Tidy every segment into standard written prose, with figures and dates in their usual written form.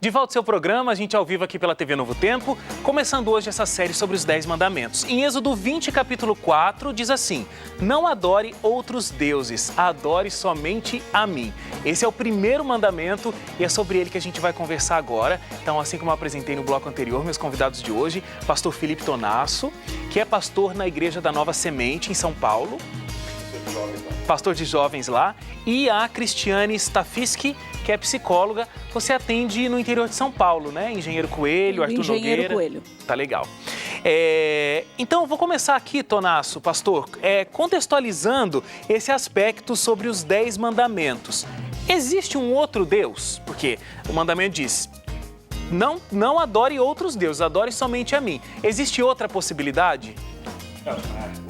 De volta ao seu programa, a gente ao vivo aqui pela TV Novo Tempo, começando hoje essa série sobre os 10 mandamentos. Em Êxodo 20, capítulo 4, diz assim: não adore outros deuses, adore somente a mim. Esse é o primeiro mandamento e é sobre ele que a gente vai conversar agora. Então, assim como eu apresentei no bloco anterior, meus convidados de hoje, pastor Felipe Tonasso, que é pastor na Igreja da Nova Semente, em São Paulo. Pastor de jovens lá, e a Cristiane Stafiski, que é psicóloga. Você atende no interior de São Paulo, né? Engenheiro Coelho, Arthur Nogueira. Engenheiro Coelho. Tá legal. Então, eu vou começar aqui, Tonasso, pastor, contextualizando esse aspecto sobre os 10 mandamentos. Existe um outro Deus? Porque o mandamento diz: não adore outros deuses, adore somente a mim. Existe outra possibilidade? Não,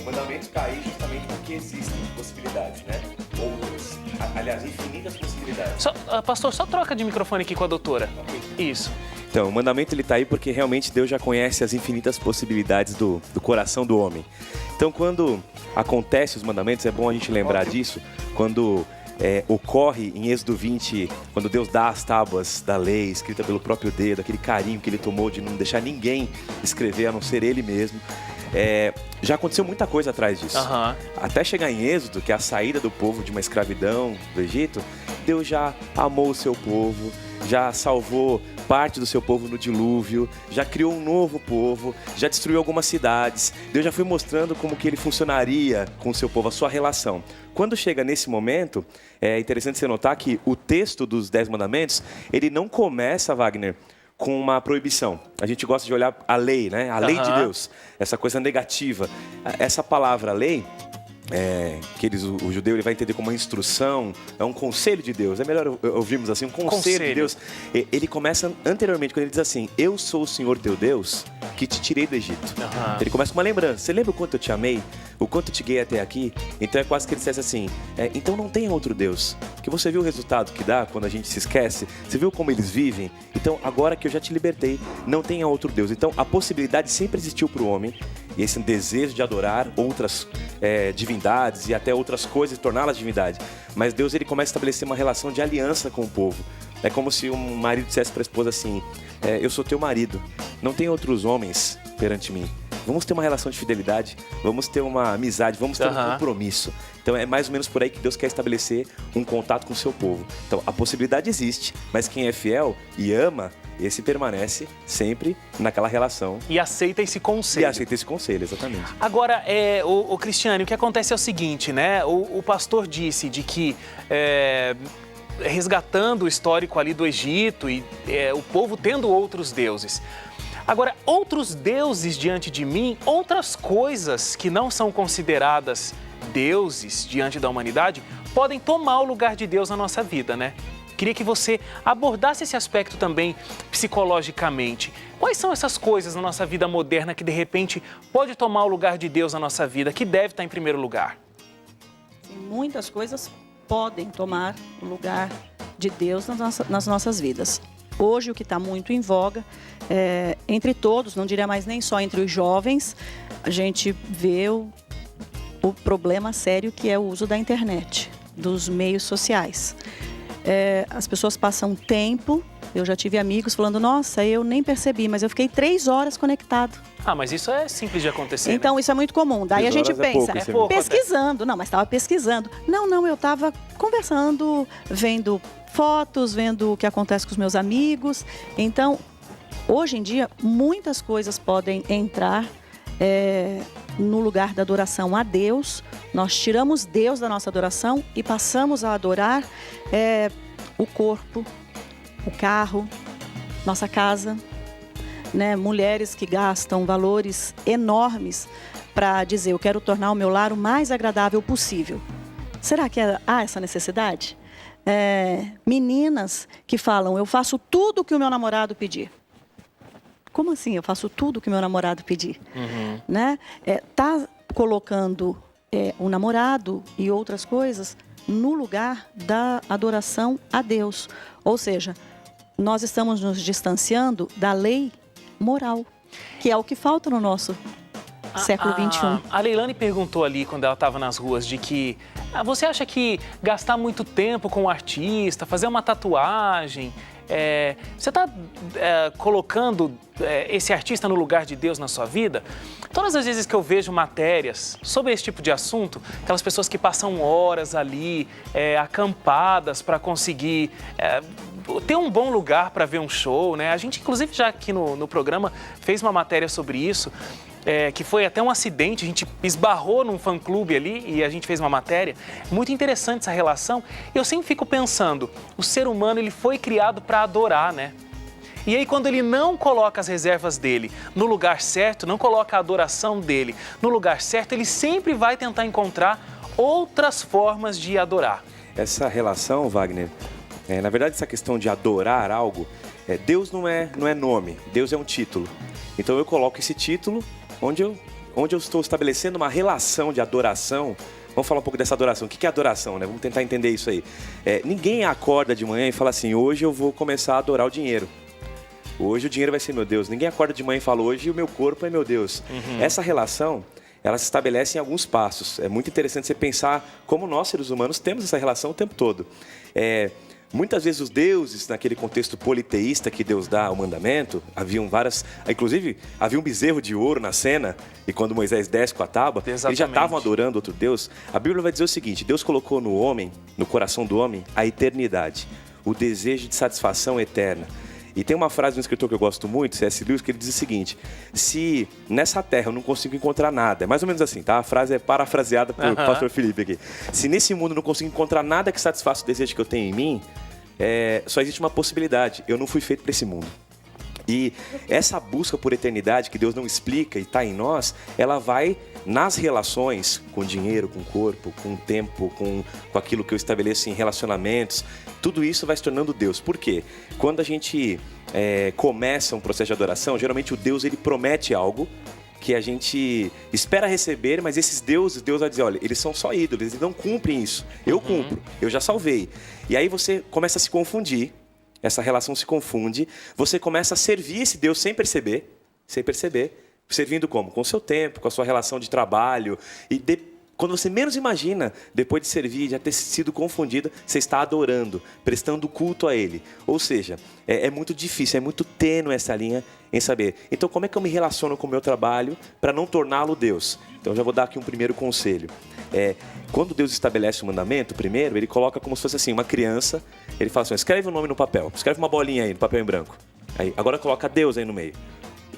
o mandamento está aí justamente porque existem possibilidades, né? Outras, aliás, infinitas possibilidades. Pastor, só troca de microfone aqui com a doutora. Okay. Isso. Então, o mandamento está aí porque realmente Deus já conhece as infinitas possibilidades do coração do homem. Então, quando acontece os mandamentos, é bom a gente lembrar disso, quando ocorre em Êxodo 20, quando Deus dá as tábuas da lei, escrita pelo próprio dedo, aquele carinho que ele tomou de não deixar ninguém escrever, a não ser ele mesmo. Já aconteceu muita coisa atrás disso. Uhum. Até chegar em Êxodo, que é a saída do povo de uma escravidão do Egito, Deus já amou o seu povo, já salvou parte do seu povo no dilúvio, já criou um novo povo, já destruiu algumas cidades. Deus já foi mostrando como que ele funcionaria com o seu povo, a sua relação. Quando chega nesse momento, é interessante você notar que o texto dos 10 mandamentos, ele não começa, Wagner, com uma proibição. A gente gosta de olhar a lei, né? A lei de Deus, essa coisa negativa. Essa palavra lei, o judeu ele vai entender como uma instrução, é um conselho de Deus. É melhor ouvirmos assim, um conselho de Deus. Ele começa anteriormente, quando ele diz assim: eu sou o Senhor teu Deus, que te tirei do Egito. Ele começa com uma lembrança. Você lembra o quanto eu te amei? O quanto eu te guiei até aqui? Então é quase que ele dissesse assim: então não tem outro Deus. Que você viu o resultado que dá quando a gente se esquece? Você viu como eles vivem? Então agora que eu já te libertei, não tenha outro Deus. Então a possibilidade sempre existiu para o homem, e esse desejo de adorar outras divindades e até outras coisas, torná-las divindade. Mas Deus ele começa a estabelecer uma relação de aliança com o povo. É como se um marido dissesse para a esposa assim: eu sou teu marido, não tem outros homens perante mim. Vamos ter uma relação de fidelidade, vamos ter uma amizade, vamos ter um compromisso. Então é mais ou menos por aí que Deus quer estabelecer um contato com o seu povo. Então a possibilidade existe, mas quem é fiel e ama, esse permanece sempre naquela relação. E aceita esse conselho. E aceita esse conselho, exatamente. Agora, o Cristiane, o que acontece é o seguinte, né? O pastor disse de que resgatando o histórico ali do Egito e o povo tendo outros deuses. Agora, outros deuses diante de mim, outras coisas que não são consideradas deuses diante da humanidade, podem tomar o lugar de Deus na nossa vida, né? Queria que você abordasse esse aspecto também psicologicamente. Quais são essas coisas na nossa vida moderna que, de repente, pode tomar o lugar de Deus na nossa vida, que deve estar em primeiro lugar? Muitas coisas podem tomar o lugar de Deus nas nossas vidas. Hoje, o que está muito em voga, entre todos, não diria mais nem só entre os jovens, a gente vê o problema sério que é o uso da internet, dos meios sociais. As pessoas passam tempo, eu já tive amigos falando: nossa, eu nem percebi, mas eu fiquei 3 horas conectado. Mas isso é simples de acontecer, então, né? Isso é muito comum. Daí a gente pensa, pouco, pesquisando. Não, mas estava pesquisando. Não, eu estava conversando, vendo fotos, vendo o que acontece com os meus amigos. Então, hoje em dia, muitas coisas podem entrar no lugar da adoração a Deus. Nós tiramos Deus da nossa adoração e passamos a adorar o corpo, o carro, nossa casa, né? Mulheres que gastam valores enormes para dizer: eu quero tornar o meu lar o mais agradável possível. Será que há essa necessidade? Meninas que falam: eu faço tudo o que o meu namorado pedir. Como assim eu faço tudo o que o meu namorado pedir? Né? Tá colocando o namorado e outras coisas no lugar da adoração a Deus. Ou seja, nós estamos nos distanciando da lei moral, que é o que falta no nosso século XXI. A Leilane perguntou ali, quando ela estava nas ruas, de que você acha que gastar muito tempo com o artista, fazer uma tatuagem, Você está colocando esse artista no lugar de Deus na sua vida? Todas as vezes que eu vejo matérias sobre esse tipo de assunto, aquelas pessoas que passam horas ali, acampadas para conseguir ter um bom lugar para ver um show, né? A gente, inclusive, já aqui no programa fez uma matéria sobre isso, que foi até um acidente, a gente esbarrou num fã-clube ali e a gente fez uma matéria. Muito interessante essa relação. Eu sempre fico pensando, o ser humano ele foi criado para adorar, né? E aí, quando ele não coloca as reservas dele no lugar certo, não coloca a adoração dele no lugar certo, ele sempre vai tentar encontrar outras formas de adorar. Essa relação, Wagner, na verdade, essa questão de adorar algo, Deus não é nome, Deus é um título. Então eu coloco esse título onde eu estou estabelecendo uma relação de adoração. Vamos falar um pouco dessa adoração. O que é adoração, né? Vamos tentar entender isso aí. Ninguém acorda de manhã e fala assim, hoje eu vou começar a adorar o dinheiro. Hoje o dinheiro vai ser meu Deus. Ninguém acorda de manhã e fala, hoje o meu corpo é meu Deus. Essa relação, ela se estabelece em alguns passos. É muito interessante você pensar como nós, seres humanos, temos essa relação o tempo todo. Muitas vezes os deuses, naquele contexto politeísta que Deus dá ao mandamento, inclusive havia um bezerro de ouro na cena, e quando Moisés desce com a tábua, eles já estavam adorando outro Deus. A Bíblia vai dizer o seguinte, Deus colocou no homem, no coração do homem, a eternidade, o desejo de satisfação eterna. E tem uma frase de um escritor que eu gosto muito, C.S. Lewis, que ele diz o seguinte, se nessa terra eu não consigo encontrar nada, é mais ou menos assim, tá? A frase é parafraseada por pastor Felipe aqui. Se nesse mundo eu não consigo encontrar nada que satisfaça o desejo que eu tenho em mim, só existe uma possibilidade, eu não fui feito para esse mundo. E essa busca por eternidade que Deus não explica e está em nós, ela vai nas relações com dinheiro, com corpo, com tempo, com aquilo que eu estabeleço em relacionamentos. Tudo isso vai se tornando Deus. Por quê? Quando a gente começa um processo de adoração, geralmente o Deus ele promete algo que a gente espera receber, mas esses deuses, Deus vai dizer, olha, eles são só ídolos, eles não cumprem isso. Eu cumpro, eu já salvei. E aí você começa a se confundir. Essa relação se confunde, você começa a servir esse Deus sem perceber, servindo como? Com o seu tempo, com a sua relação de trabalho, e quando você menos imagina, depois de servir, já ter sido confundido, você está adorando, prestando culto a Ele. Ou seja, é muito difícil, é muito tênue essa linha em saber. Então, como é que eu me relaciono com o meu trabalho para não torná-lo Deus? Então, eu já vou dar aqui um primeiro conselho. Quando Deus estabelece o mandamento, primeiro, Ele coloca como se fosse assim, uma criança, Ele fala assim, escreve o nome no papel, escreve uma bolinha aí, no papel em branco. Aí, agora coloca Deus aí no meio.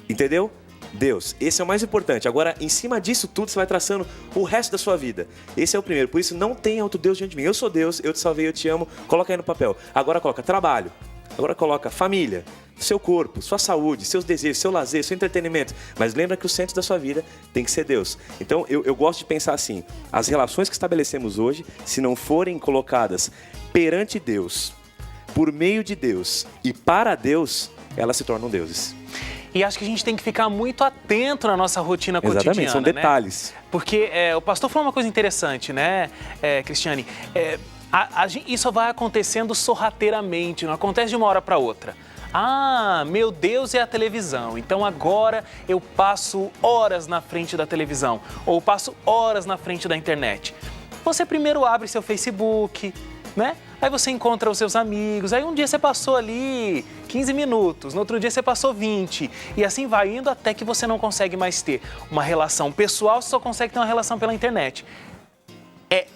Entendeu? Deus, esse é o mais importante. Agora, em cima disso tudo, você vai traçando o resto da sua vida. Esse é o primeiro. Por isso, não tem outro Deus diante de mim. Eu sou Deus, eu te salvei, eu te amo. Coloca aí no papel. Agora coloca trabalho. Agora coloca família, seu corpo, sua saúde, seus desejos, seu lazer, seu entretenimento. Mas lembra que o centro da sua vida tem que ser Deus. Então, eu gosto de pensar assim. As relações que estabelecemos hoje, se não forem colocadas perante Deus, por meio de Deus e para Deus, elas se tornam deuses. E acho que a gente tem que ficar muito atento na nossa rotina cotidiana. Exatamente, são detalhes. Né? Porque o pastor falou uma coisa interessante, né, Cristiane? Isso vai acontecendo sorrateiramente, não acontece de uma hora para outra. Ah, meu Deus é a televisão, então agora eu passo horas na frente da televisão, ou passo horas na frente da internet. Você primeiro abre seu Facebook, né? Aí você encontra os seus amigos, aí um dia você passou ali 15 minutos, no outro dia você passou 20, e assim vai indo até que você não consegue mais ter uma relação pessoal, você só consegue ter uma relação pela internet.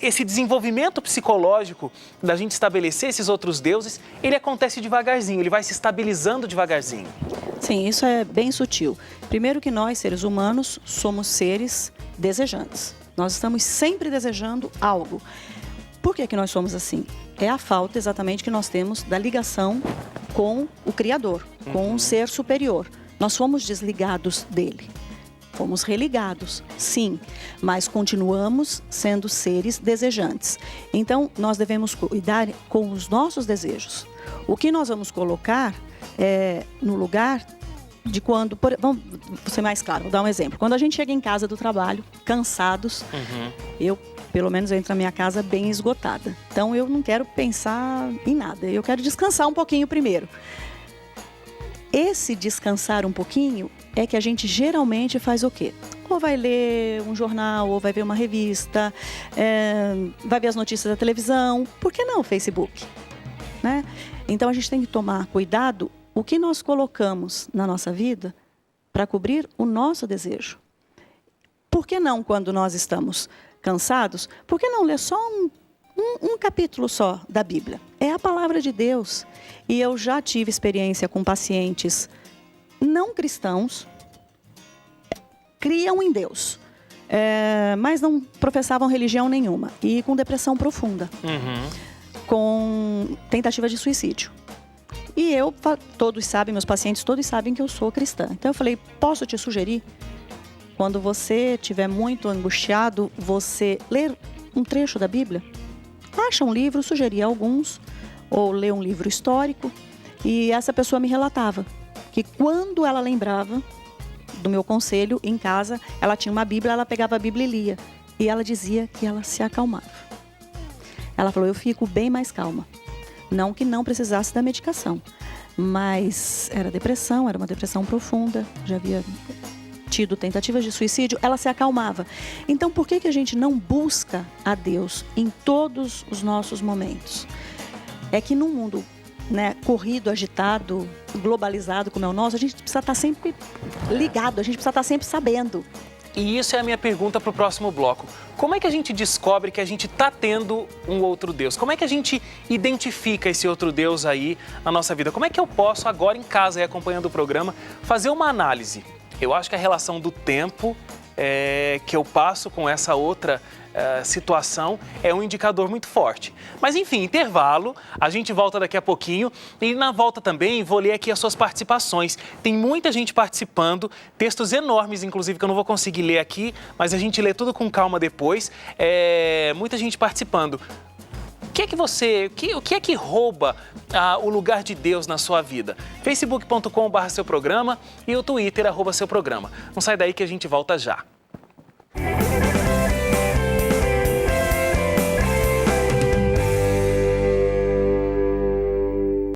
Esse desenvolvimento psicológico da gente estabelecer esses outros deuses, ele acontece devagarzinho, ele vai se estabilizando devagarzinho. Sim, isso é bem sutil. Primeiro que nós, seres humanos, somos seres desejantes. Nós estamos sempre desejando algo. Por que nós somos assim? É a falta exatamente que nós temos da ligação com o Criador, com um ser superior. Nós fomos desligados dele. Fomos religados, sim, mas continuamos sendo seres desejantes. Então, nós devemos cuidar com os nossos desejos. O que nós vamos colocar no lugar de quando... Vamos ser mais claro, vou dar um exemplo. Quando a gente chega em casa do trabalho, cansados, pelo menos eu entro na minha casa bem esgotada. Então, eu não quero pensar em nada, eu quero descansar um pouquinho primeiro. Esse descansar um pouquinho é que a gente geralmente faz o quê? Ou vai ler um jornal, ou vai ver uma revista, vai ver as notícias da televisão. Por que não o Facebook? né? Então a gente tem que tomar cuidado o que nós colocamos na nossa vida para cobrir o nosso desejo. Por que não, quando nós estamos cansados, por que não ler só um capítulo só da Bíblia? É a palavra de Deus. E eu já tive experiência com pacientes não cristãos, criam em Deus, mas não professavam religião nenhuma, e com depressão profunda, com tentativa de suicídio. E todos sabem, meus pacientes todos sabem que eu sou cristã. Então eu falei, posso te sugerir? Quando você estiver muito angustiado, você ler um trecho da Bíblia? Acha um livro, sugeria alguns, ou lê um livro histórico. E essa pessoa me relatava que quando ela lembrava do meu conselho, em casa, ela tinha uma Bíblia, ela pegava a Bíblia e lia. E ela dizia que ela se acalmava. Ela falou, eu fico bem mais calma. Não que não precisasse da medicação, mas era depressão, era uma depressão profunda, já havia tido tentativas de suicídio, ela se acalmava. Então, por que a gente não busca a Deus em todos os nossos momentos? É que num mundo, né, corrido, agitado, globalizado como é o nosso, a gente precisa estar sempre ligado, a gente precisa estar sempre sabendo. E isso é a minha pergunta para o próximo bloco. Como é que a gente descobre que a gente está tendo um outro Deus? Como é que a gente identifica esse outro Deus aí na nossa vida? Como é que eu posso agora em casa, aí, acompanhando o programa, fazer uma análise? Eu acho que a relação do tempo que eu passo com essa outra situação é um indicador muito forte. Mas enfim, intervalo, a gente volta daqui a pouquinho e na volta também vou ler aqui as suas participações. Tem muita gente participando, textos enormes inclusive que eu não vou conseguir ler aqui, mas a gente lê tudo com calma depois. Muita gente participando. O que é que rouba o lugar de Deus na sua vida? facebook.com/seu programa e o Twitter @seu programa. Não sai daí que a gente volta já.